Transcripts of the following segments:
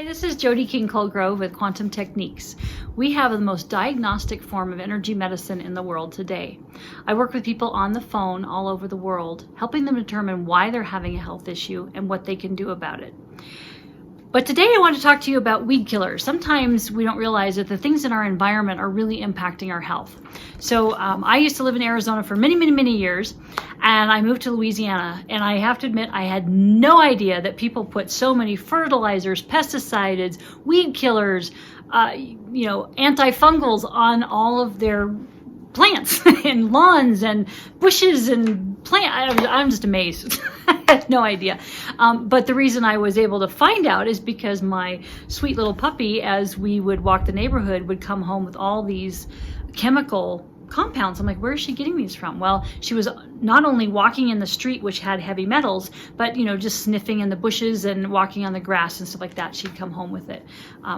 Hi, this is Jody Colegrove with Quantum Techniques. We have the most diagnostic form of energy medicine in the world today. I work with people on the phone all over the world, helping them determine why they're having a health issue and what they can do about it. But today I want to talk to you about weed killers. Sometimes we don't realize that the things in our environment are really impacting our health. So I used to live in Arizona for many years, and I moved to Louisiana, and I have to admit I had no idea that people put so many fertilizers, pesticides, weed killers, antifungals on all of their plants and lawns and bushes and I'm just amazed. I had no idea. But the reason I was able to find out is because my sweet little puppy, as we would walk the neighborhood, would come home with all these chemical compounds. I'm like, where is she getting these from? Well, she was not only walking in the street, which had heavy metals, but just sniffing in the bushes and walking on the grass and stuff like that. She'd come home with it.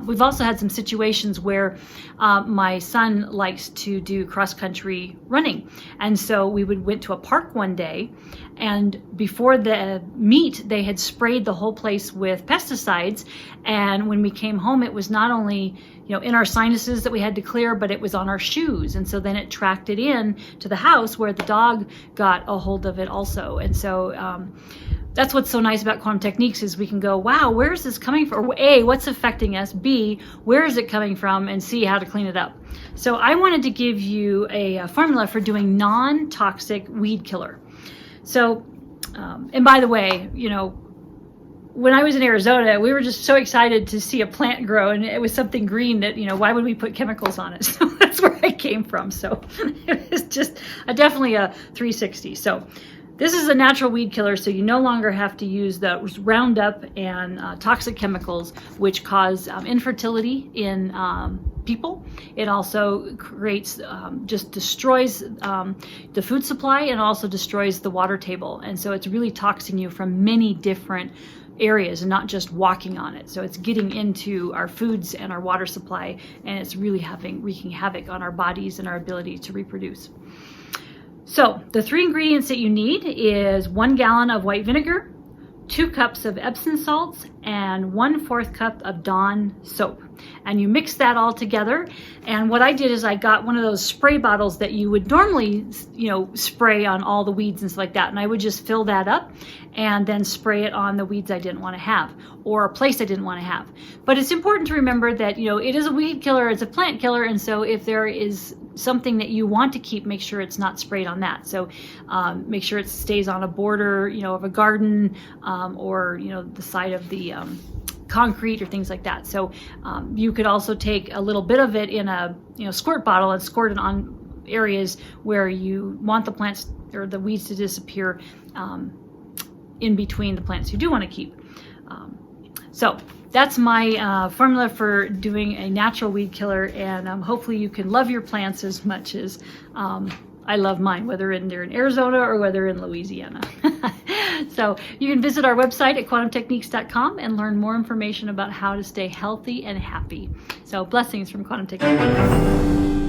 We've also had some situations where my son likes to do cross-country running, and so we went to a park one day, and before the meet they had sprayed the whole place with pesticides, and when we came home it was not only in our sinuses that we had to clear, but it was on our shoes. And so then it tracked it in to the house where the dog got a hold of it also. And so that's what's so nice about Quantum Techniques is we can go, wow, where is this coming from? A, what's affecting us? B, where is it coming from? And C, how to clean it up. So I wanted to give you a formula for doing non-toxic weed killer. So, and by the way, when I was in Arizona, we were just so excited to see a plant grow, and it was something green that, why would we put chemicals on it? So that's where I came from. So it was just definitely a 360. So this is a natural weed killer, so you no longer have to use the Roundup and toxic chemicals, which cause infertility in people. It also creates, just destroys the food supply, and also destroys the water table. And so it's really toxing you from many different areas and not just walking on it. So it's getting into our foods and our water supply, and it's really wreaking havoc on our bodies and our ability to reproduce. So the 3 ingredients that you need is 1 gallon of white vinegar, 2 cups of Epsom salts, and 1/4 cup of Dawn soap. And you mix that all together. And what I did is I got one of those spray bottles that you would normally, spray on all the weeds and stuff like that. And I would just fill that up and then spray it on the weeds I didn't want to have, or a place I didn't want to have. But it's important to remember that, it is a weed killer, it's a plant killer. And so if there is something that you want to keep, make sure it's not sprayed on that. So make sure it stays on a border, of a garden, or, the side of the concrete or things like that. So you could also take a little bit of it in a squirt bottle and squirt it on areas where you want the plants or the weeds to disappear, in between the plants you do want to keep. So that's my formula for doing a natural weed killer, and hopefully you can love your plants as much as I love mine, whether they're in Arizona or whether in Louisiana. So you can visit our website at quantumtechniques.com and learn more information about how to stay healthy and happy. So blessings from Quantum Techniques.